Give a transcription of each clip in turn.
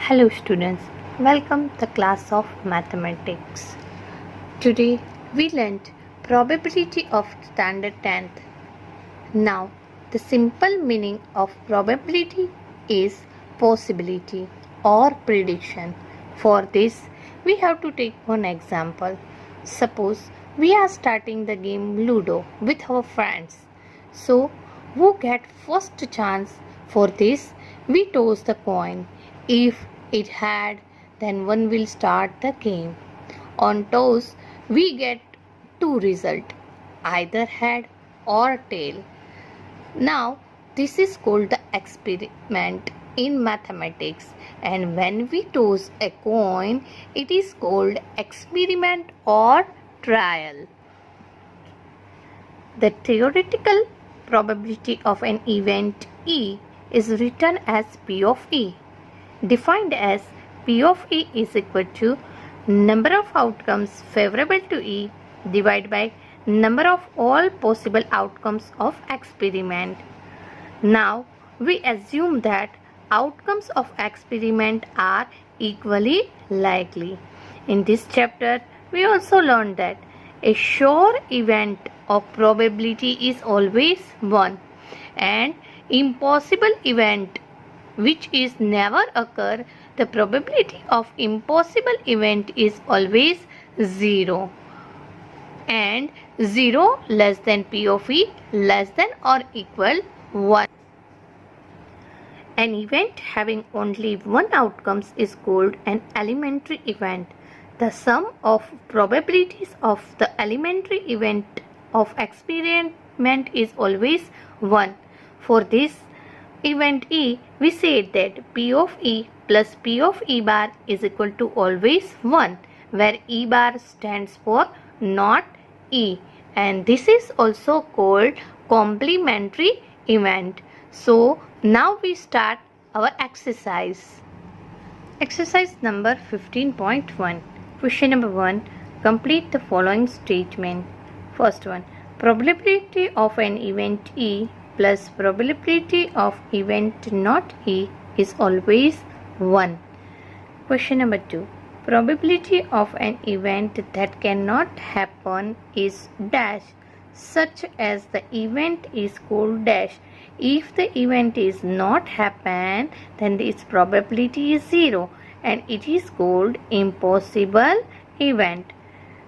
Hello students, welcome to the class of mathematics. Today we learnt probability of standard 10th. Now the simple meaning of probability is possibility or prediction. For this we have to take one example. Suppose we are starting the game Ludo with our friends. So who get first chance? For this we toss the coin. If it had, then one will start the game. On toss, we get two results, either head or tail. Now, this is called the experiment in mathematics, and when we toss a coin, it is called experiment or trial. The theoretical probability of an event E is written as P of E, defined as P of E is equal to number of outcomes favorable to E divided by number of all possible outcomes of experiment. Now we assume that outcomes of experiment are equally likely. In this chapter we also learned that a sure event of probability is always 1 and impossible event which is never occur, the probability of impossible event is always 0 and 0 less than P of E less than or equal 1. An event having only one outcome is called an elementary event. The sum of probabilities of the elementary event of experiment is always 1. For this event E, we said that P of E plus P of E bar is equal to always 1, where E bar stands for not E, and this is also called complementary event. So now we start our exercise. Exercise number 15.1. Question number 1. Complete the following statement. First one. Probability of an event E plus probability of event not E is always 1. Question number 2. Probability of an event that cannot happen is dash, such as the event is called dash. If the event is not happen, then its probability is 0 and it is called impossible event.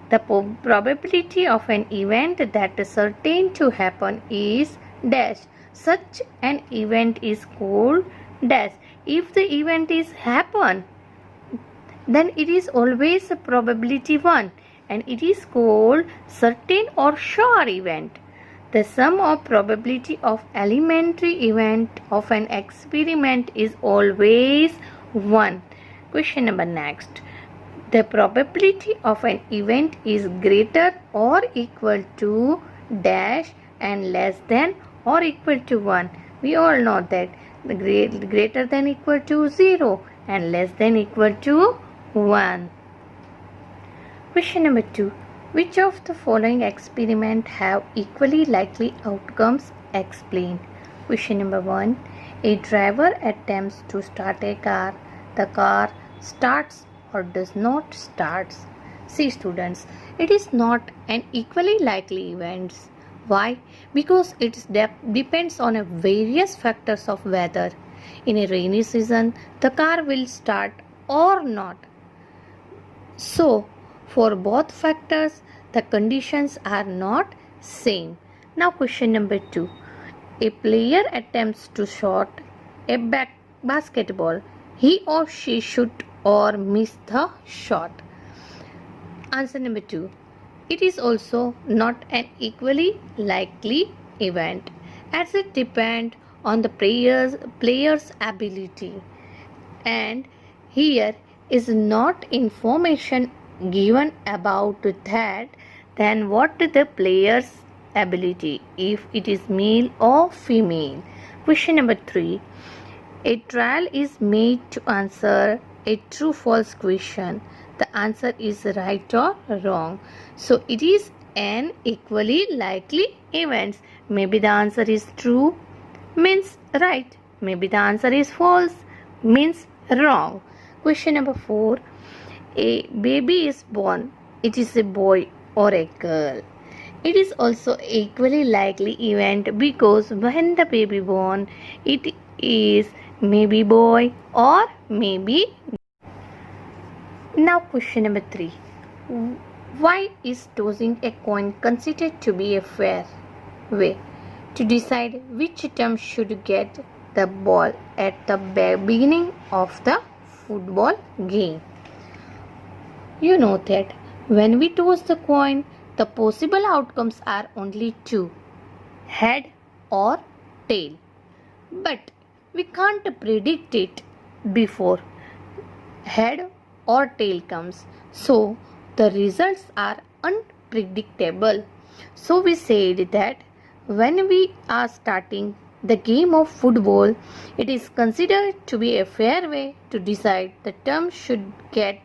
The probability of an event that is certain to happen is dash. Such an event is called dash. If the event is happen, then it is always a probability 1 and it is called certain or sure event. The sum of probability of elementary event of an experiment is always 1. Question number next. The probability of an event is greater or equal to dash and less than or equal to 1. We all know that the greater than equal to 0 and less than equal to 1. Question number 2. Which of the following experiments have equally likely outcomes? Explain. Question number 1. A driver attempts to start a car. The car starts or does not start. See students, it is not an equally likely event. Why? Because it depends on a various factors of weather. In a rainy season, the car will start or not. So, for both factors, the conditions are not same. Now question number 2. A player attempts to shoot a basketball. He or she shoot or miss the shot. Answer number 2. It is also not an equally likely event as it depends on the player's ability. And here is not information given about that, then what the player's ability, if it is male or female. Question number 3. A trial is made to answer a true-false question. The answer is right or wrong. So it is an equally likely event. Maybe the answer is true, means right. Maybe the answer is false, means wrong. Question number 4. A baby is born. It is a boy or a girl. It is also equally likely event because when the baby born, it is maybe boy or maybe. Now question number 3. Why is tossing a coin considered to be a fair way to decide which team should get the ball at the beginning of the football game? You know that when we toss the coin, the possible outcomes are only two, head or tail. But we can't predict it before head or tail comes. So the results are unpredictable. So we said that when we are starting the game of football, it is considered to be a fair way to decide the team should get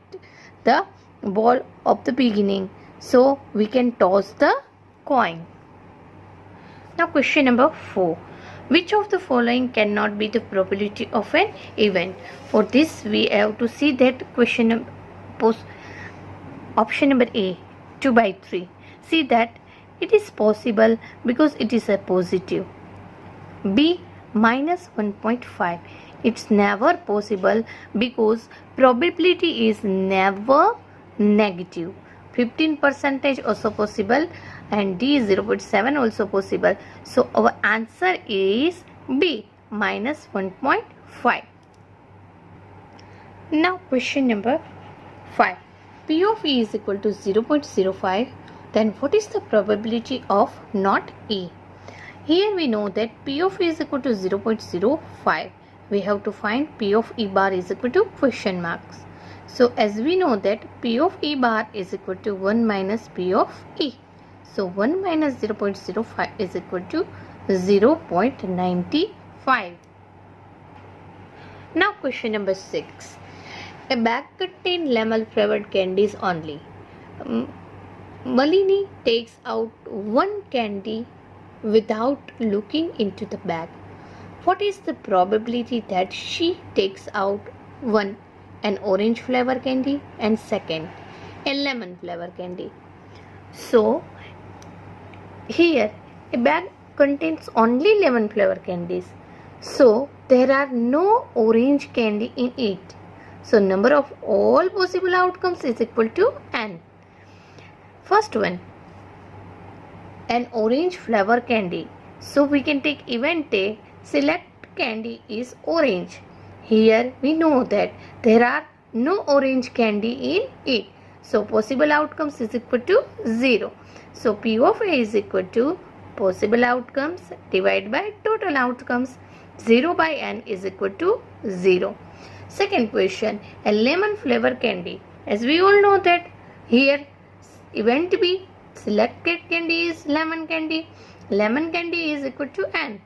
the ball of the beginning, so we can toss the coin. Now question number 4. Which of the following cannot be the probability of an event? For this we have to see that option number A, 2 by 3. See that it is possible because it is a positive. B, minus 1.5. It's never possible because probability is never negative. 15% also possible, and D, 0.7 also possible. So our answer is B, minus 1.5. Now question number 5. P of E is equal to 0.05. Then what is the probability of not E? Here we know that P of E is equal to 0.05. We have to find P of E bar is equal to question marks. So as we know that P of E bar is equal to 1 minus P of E. So 1 minus 0.05 is equal to 0.95. Now question number 6. A bag contains lemon flavored candies only. Malini takes out one candy without looking into the bag. What is the probability that she takes out one, an orange flavor candy, and second, a lemon flavor candy? So here a bag contains only lemon flavor candies, so there are no orange candy in it. So number of all possible outcomes is equal to n. First one, an orange flavor candy. So we can take event A, select candy is orange. Here we know that there are no orange candy in it. So possible outcomes is equal to 0. So P of A is equal to possible outcomes divided by total outcomes. 0 by n is equal to 0. Second question, a lemon flavor candy. As we all know that here event B, selected candy is lemon candy. Lemon candy is equal to n.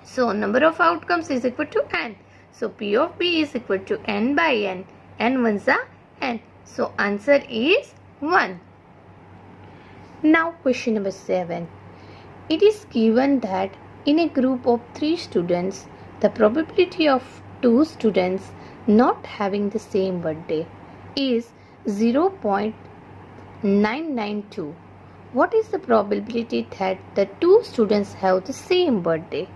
So number of outcomes is equal to n. So P of B is equal to n by n. N ones are n. So answer is 1. Now question number 7. It is given that in a group of 3 students, the probability of 2 students not having the same birthday is 0.992. What is the probability that the 2 students have the same birthday?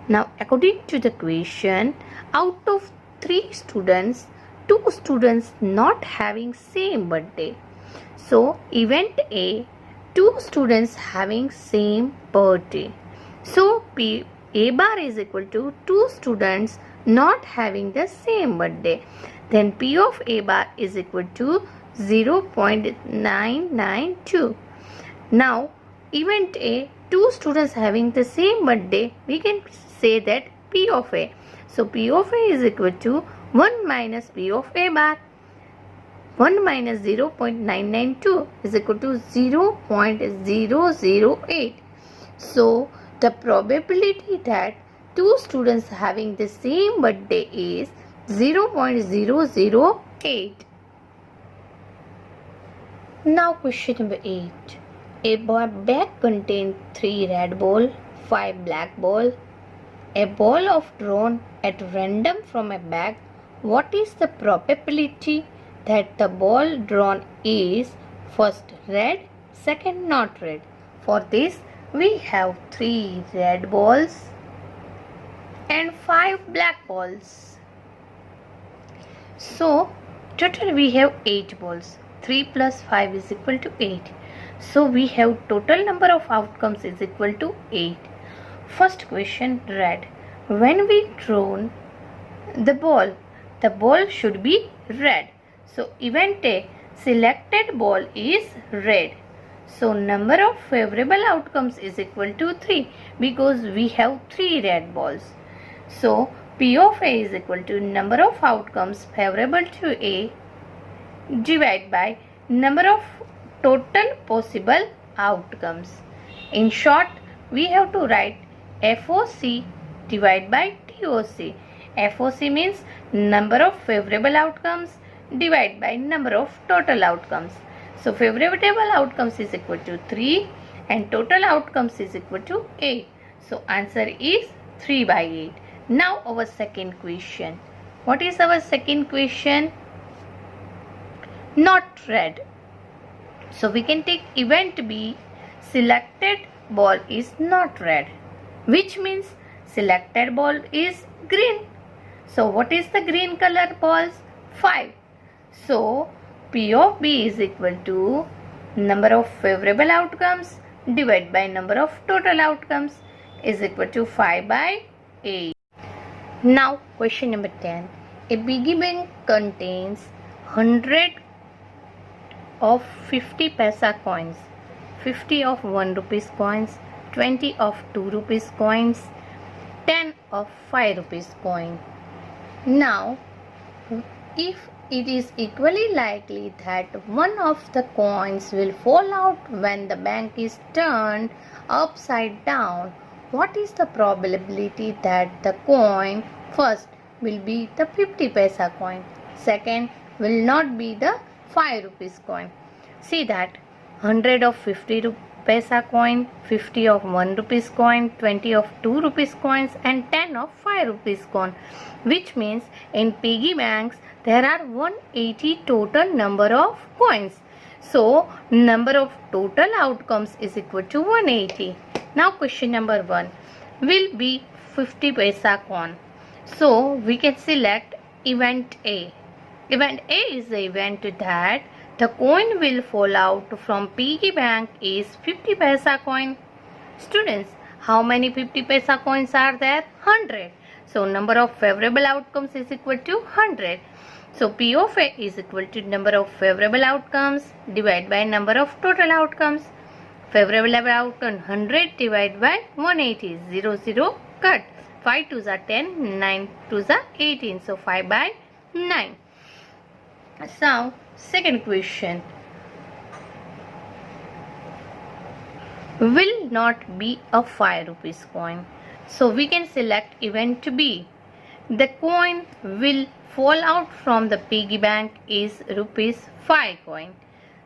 Now according to the question, out of 3 students, 2 students not having same birthday. So event A, 2 students having same birthday. So P A bar is equal to 2 students not having the same birthday. Then P of A bar is equal to 0.992. Now event A, 2 students having the same birthday, we can say that P of A. So P of A is equal to 1 minus P of A bar. 1 minus 0.992 is equal to 0.008. So the probability that 2 students having the same birthday is 0.008. Now question number 8. A bag contains 3 red ball, 5 black ball. A ball of drawn at random from a bag What is the probability that the ball drawn is first red, second not red? For this, we have 3 red balls and 5 black balls. So, total we have 8 balls. 3 plus 5 is equal to 8. So, we have total number of outcomes is equal to 8. First question, red. When we draw the ball should be red. So, event A, selected ball is red. So, number of favorable outcomes is equal to 3 because we have 3 red balls. So, P of A is equal to number of outcomes favorable to A divided by number of total possible outcomes. In short, we have to write FOC divided by TOC. FOC means number of favorable outcomes divided by number of total outcomes. So, favorable outcomes is equal to 3 and total outcomes is equal to 8. So, answer is 3 by 8. Now, our second question. What is our second question? Not red. So, we can take event B, selected ball is not red, which means selected ball is green. So, what is the green color balls? 5. So, P of B is equal to number of favorable outcomes divided by number of total outcomes is equal to 5 by 8. Now, question number 10. A piggy bank contains 100 of 50 paisa coins, 50 of 1 rupees coins, 20 of 2 rupees coins, 10 of 5 rupees coin. Now, if it is equally likely that one of the coins will fall out when the bank is turned upside down, what is the probability that the coin first will be the 50 paisa coin, second will not be the 5 rupees coin? See that 100 of 50 paisa coin, 50 of 1 rupees coin, 20 of 2 rupees coins and 10 of 5 rupees coin, which means in piggy banks there are 180 total number of coins. So, number of total outcomes is equal to 180. Now, question number 1 will be 50 paisa coin. So, we can select event A. Event A is the event that the coin will fall out from piggy bank is 50 paisa coin. Students, how many 50 paisa coins are there? 100. So, number of favorable outcomes is equal to 100. So, P of A is equal to number of favorable outcomes divided by number of total outcomes. Favorable outcome 100 divided by 180. 0, 0, cut. 5 2s are 10, 9 2s are 18. So, 5 by 9. Now, second question. Will not be a 5 rupees coin. So, we can select event B. The coin will fall out from the piggy bank is rupees 5 coin.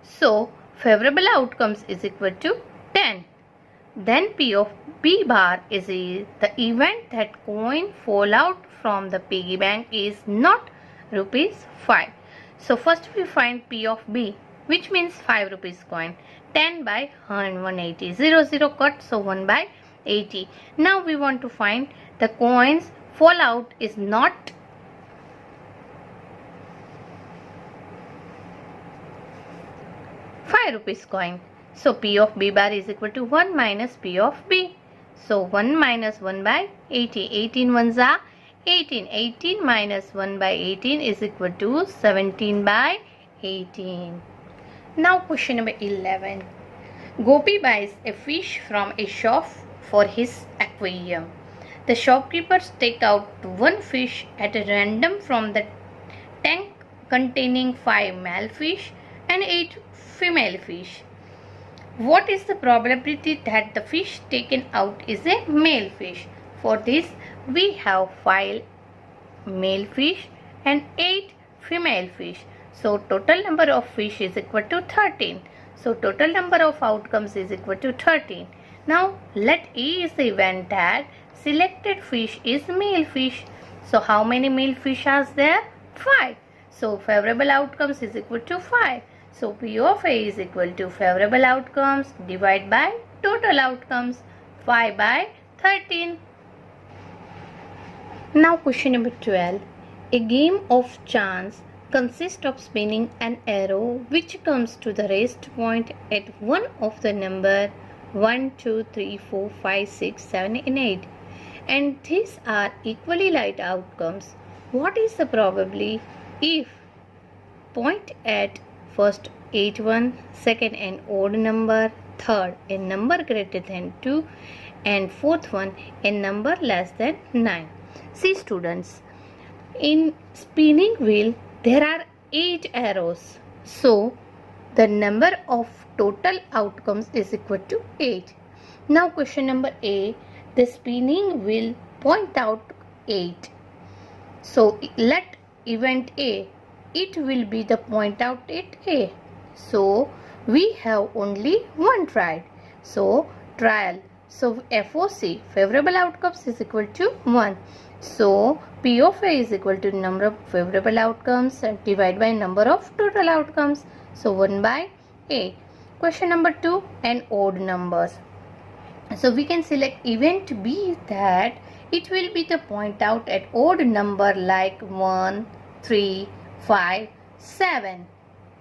So, favorable outcomes is equal to 10. Then P of B bar is the event that coin fall out from the piggy bank is not rupees 5. So, first we find P of B, which means 5 rupees coin. 10 by 180. 0, 0 cut, so 1 by 80. Now, we want to find the coins fall out is not 5 rupees coin. So, P of B bar is equal to 1 minus P of B. So, 1 minus 1 by 80. 18 ones are 18. 18 minus 1 by 18 is equal to 17 by 18. Now, question number 11. Gopi buys a fish from a shop for his aquarium. The shopkeepers take out one fish at random from the tank containing 5 male fish and 8 female fish. What is the probability that the fish taken out is a male fish? For this, we have 5 male fish and 8 female fish. So, total number of fish is equal to 13. So, total number of outcomes is equal to 13. Now, let A is the event that selected fish is male fish. So, how many male fish are there? 5. So favorable outcomes is equal to 5. So P of A is equal to favorable outcomes divided by total outcomes, 5 by 13. Now question number 12. A game of chance consists of spinning an arrow which comes to the rest point at one of the number 1, 2, 3, 4, 5, 6, 7 and 8, and these are equally light outcomes. What is the probability if point at first 8 1, second an odd number, third a number greater than 2 and fourth one a number less than 9? See students, in spinning wheel there are 8 arrows. So the number of total outcomes is equal to 8. Now question number A, the spinning wheel point out 8. So let event A, it will be the point out at A. So we have only one trial. So trial. So FOC, favorable outcomes, is equal to 1. So P of A is equal to number of favorable outcomes divided by number of total outcomes. So 1 by A. Question number 2, and odd numbers. So we can select event B, that it will be the point out at odd number like 1, 3, 5, 7.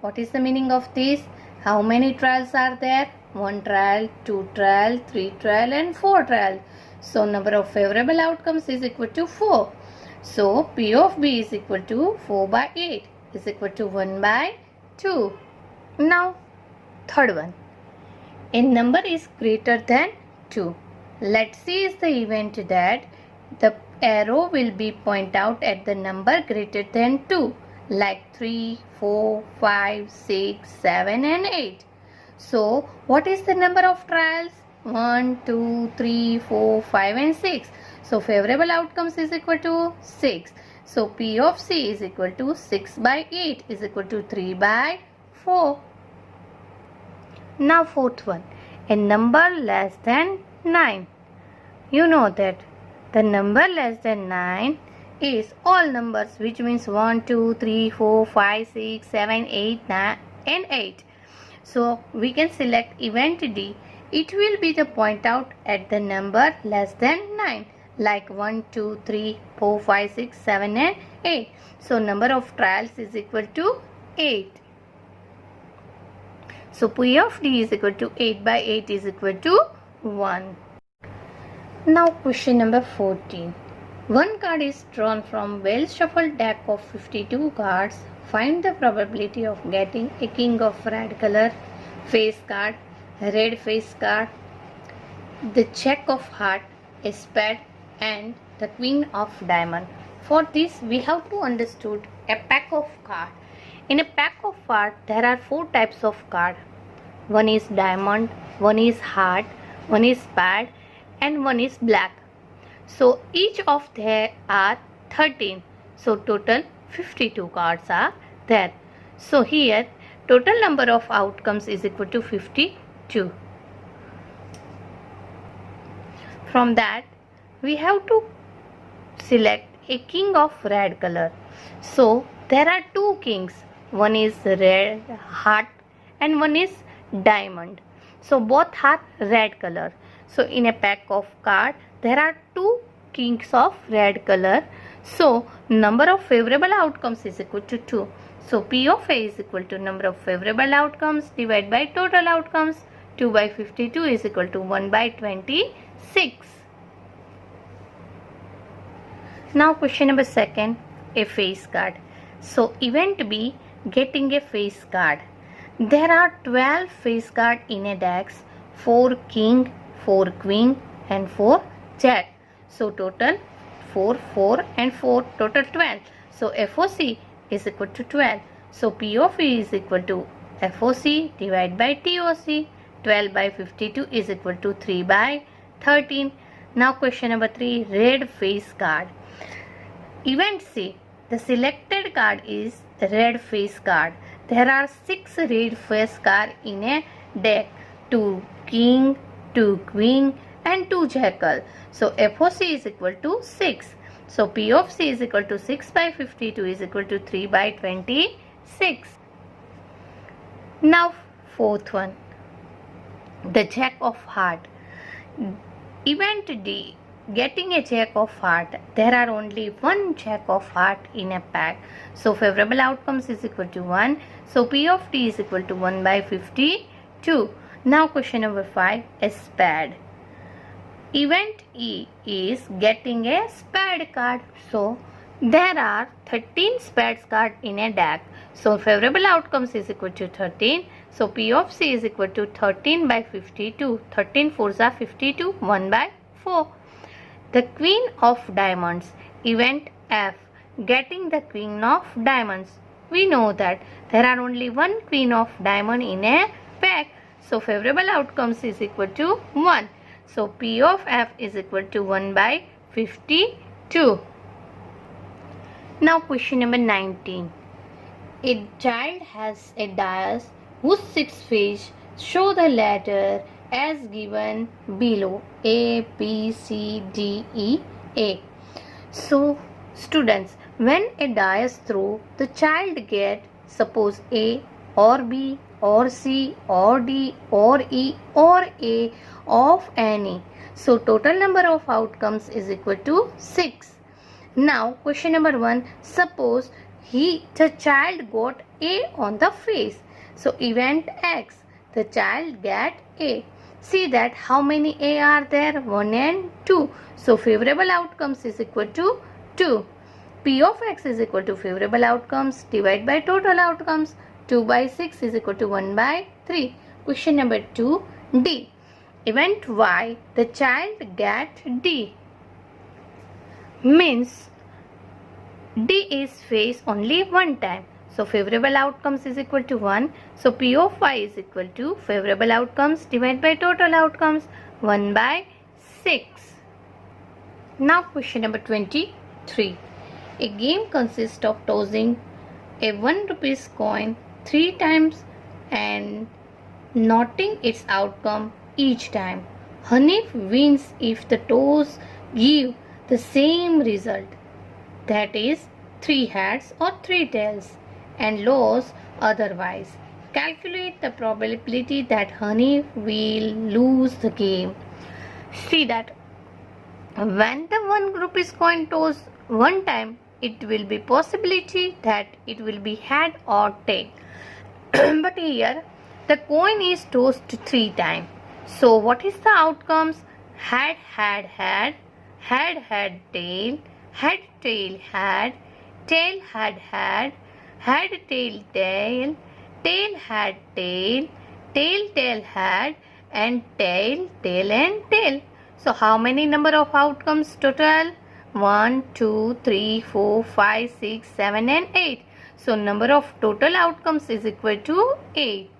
What is the meaning of this? How many trials are there? 1 trial, 2 trial, 3 trial and 4 trial. So number of favorable outcomes is equal to 4. So P of B is equal to 4 by 8 is equal to 1 by 2. Now third one, a number is greater than 2. Let's see is the event that the arrow will be point out at the number greater than 2 like 3, 4, 5, 6, 7 and 8. So what is the number of trials? 1, 2, 3, 4, 5 and 6. So favorable outcomes is equal to 6. So P of C is equal to 6 by 8 is equal to 3 by 4. Now fourth one, a number less than 9. You know that the number less than 9 is all numbers, which means 1, 2, 3, 4, 5, 6, 7, 8, 9 and 8. So we can select event D. It will be the point out at the number less than 9 like 1, 2, 3, 4, 5, 6, 7 and 8. So number of trials is equal to 8. So P of D is equal to 8 by 8 is equal to 1. Now question number 14. One card is drawn from well shuffled deck of 52 cards. Find the probability of getting a king of red color, face card, red face card, the jack of heart, a spade and the queen of diamond. For this we have to understood a pack of cards. In a pack of cards there are 4 types of cards. One is diamond, one is heart, one is spade and one is black. So each of there are 13. So total 52 cards are there. So here total number of outcomes is equal to 52. From that we have to select a king of red color. So there are 2 kings. One is red heart and one is diamond. So both are red color. So in a pack of cards there are 2 kings of red color. So number of favorable outcomes is equal to 2. So P of A is equal to number of favorable outcomes divided by total outcomes. 2 by 52 is equal to 1 by 26. Now question number 2, a face card. So event B, getting a face card. There are 12 face cards in a deck, 4 king, 4 queen and 4 jack. So total 4, 4 and 4, total 12. So FOC is equal to 12. So P of E is equal to FOC divided by TOC. 12 by 52 is equal to 3 by 13. Now question number 3, red face card. Event C, the selected card is red face card. There are 6 red face cards in a deck, 2 king, 2 queen and 2 jackal. So FOC is equal to 6. So P of C is equal to 6 by 52 is equal to 3 by 26. Now fourth one, the jack of heart. Event D, getting a jack of heart. There are only one jack of heart in a pack. So favorable outcomes is equal to 1. So P of D is equal to 1 by 52. Now question number 5, a spade. Event E is getting a spade card. So there are 13 spades cards in a deck. So favorable outcomes is equal to 13. So P of C is equal to 13 by 52. 13 fours are 52. 1 by 4. The queen of diamonds. Event F, getting the queen of diamonds. We know that there are only one queen of diamond in a pack. So favorable outcomes is equal to 1. So P of F is equal to 1 by 52. Now question number 19. A child has a dice whose 6 fish show the letter as given below, A, B, C, D, E, A. So students, when a die is thrown, the child get suppose A or B or C or D or E or A of any. So total number of outcomes is equal to 6. Now question number 1, suppose the child got A on the face. So event X, the child get A. See that how many A are there? 1 and 2. So favorable outcomes is equal to 2. P of X is equal to favorable outcomes divided by total outcomes. 2 by 6 is equal to 1 by 3. Question number 2, D. Event Y, the child get D. Means D is face only one time. So favorable outcomes is equal to 1. So P of Y is equal to favorable outcomes divided by total outcomes, 1 by 6. Now question number 23. A game consists of tossing a 1 rupees coin 3 times and noting its outcome each time. Hanif wins if the toss give the same result, that is 3 heads or 3 tails, and lose otherwise. Calculate the probability that Hanif will lose the game. See that when the 1 rupees coin toss one time, it will be possibility that it will be head or tail. But here the coin is tossed 3 times. So what is the outcomes? Head, head, head, head, head, tail, head, tail, head, tail, head, head, head, tail, tail, tail, head, tail, tail, tail, head, and tail, tail, and tail. So how many number of outcomes total? 1, 2, 3, 4, 5, 6, 7, and 8. So number of total outcomes is equal to 8.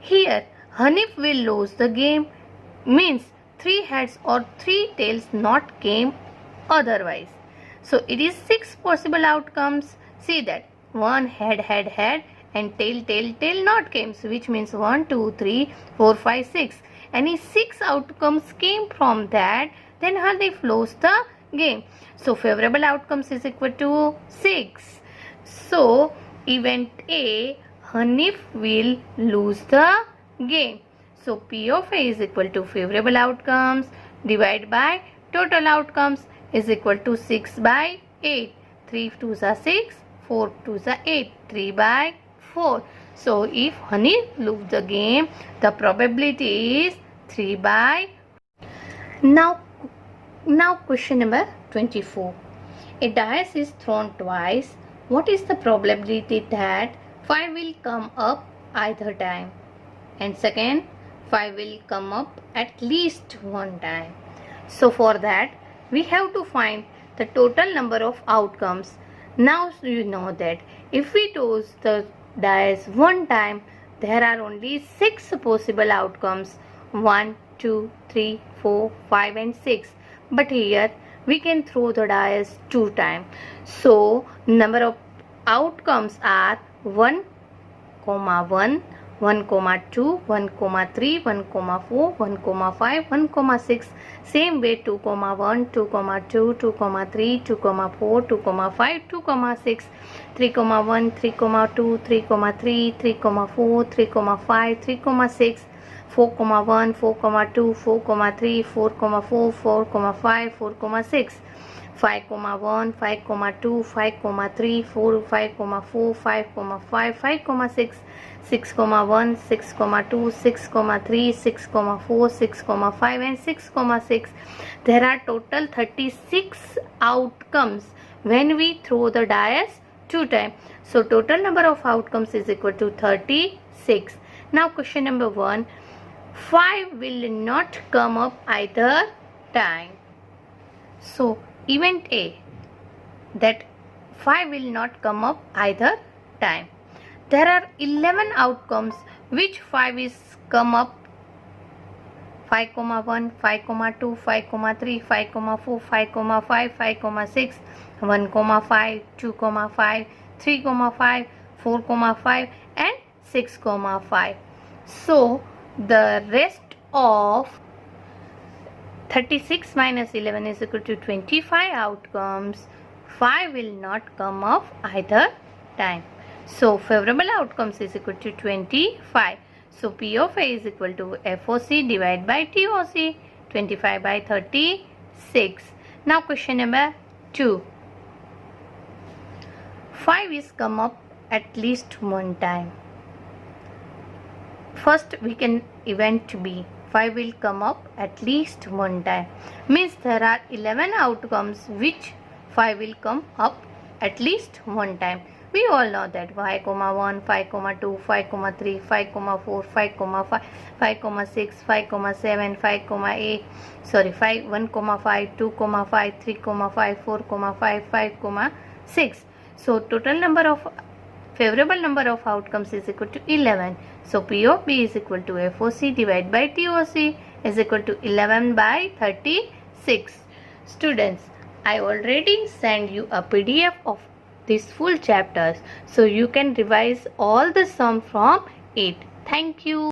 Here Hanif will lose the game, means 3 heads or 3 tails not came otherwise. So it is 6 possible outcomes. See that 1 head, head, head, and tail, tail, tail not came, so which means 1, 2, 3, 4, 5, 6. Any 6 outcomes came from that, then Hanif lost the game. So favorable outcomes is equal to 6. So event A, Hanif will lose the game. So P of A is equal to favorable outcomes divided by total outcomes is equal to 6 by 8. 3 2s are 6, 4 2s are 8, 3 by 4. So if Hanif lose the game, the probability is 3 by. Now question number 24. A dice is thrown twice. What is the probability that 5 will come up either time? And second, 5 will come up at least one time. So for that, we have to find the total number of outcomes. Now you know that if we toss the dice one time, there are only 6 possible outcomes. 1, 2, 3, 4, 5, and 6. But here we can throw the dice 2 times. So number of outcomes are 1, 1, 1, 2, 1, 3, 1, 4, 1, 5, 1, 6. Same way 2, 1, 2, 2, 2, 3, 2, 4, 2, 5, 2, 6, 3, 1, 3, 2, 3, 3, 3, 4, 3, 5, 3, 6, 4, 1, 4, 2, 4, 3, 4, 4, 4, 5, 4, 6, 5, 1, 5, 2, 5, 3, 4, 5, 4, 5, 5, 5, 6, 6, 1, 6, 2, 6, 3, 6, 4, 6, 5 and 6, 6. There are total 36 outcomes when we throw the dice 2 times. So total number of outcomes is equal to 36. Now question number 1. 5 will not come up either time. So event A, that 5 will not come up either time. There are 11 outcomes which 5 is come up. 5, 1, 5, 2, 5, 3, 5, 4, 5, 5, 5, 6, 1, 5, 2, 5, 3, 5, 4, 5 and 6, 5. So the rest of 36 minus 11 is equal to 25 outcomes. 5 will not come up either time. So favorable outcomes is equal to 25. So P of A is equal to FOC divided by TOC, 25 by 36. Now question number 2. 5 is come up at least one time. First we can event B. 5 will come up at least one time. Means there are 11 outcomes which 5 will come up at least one time. We all know that 5, 1, 5, 2, 5, 3, 5, 4, 5, 5, 5, 6, 5, 7, 5, 8, 5, 1, 5, 2, 5, 3, 5, 4, 5, 5, 6. So total number of favorable number of outcomes is equal to 11. So P of B is equal to FOC divided by TOC is equal to 11 by 36. Students, I already sent you a PDF of these full chapters, so you can revise all the sum from it. Thank you.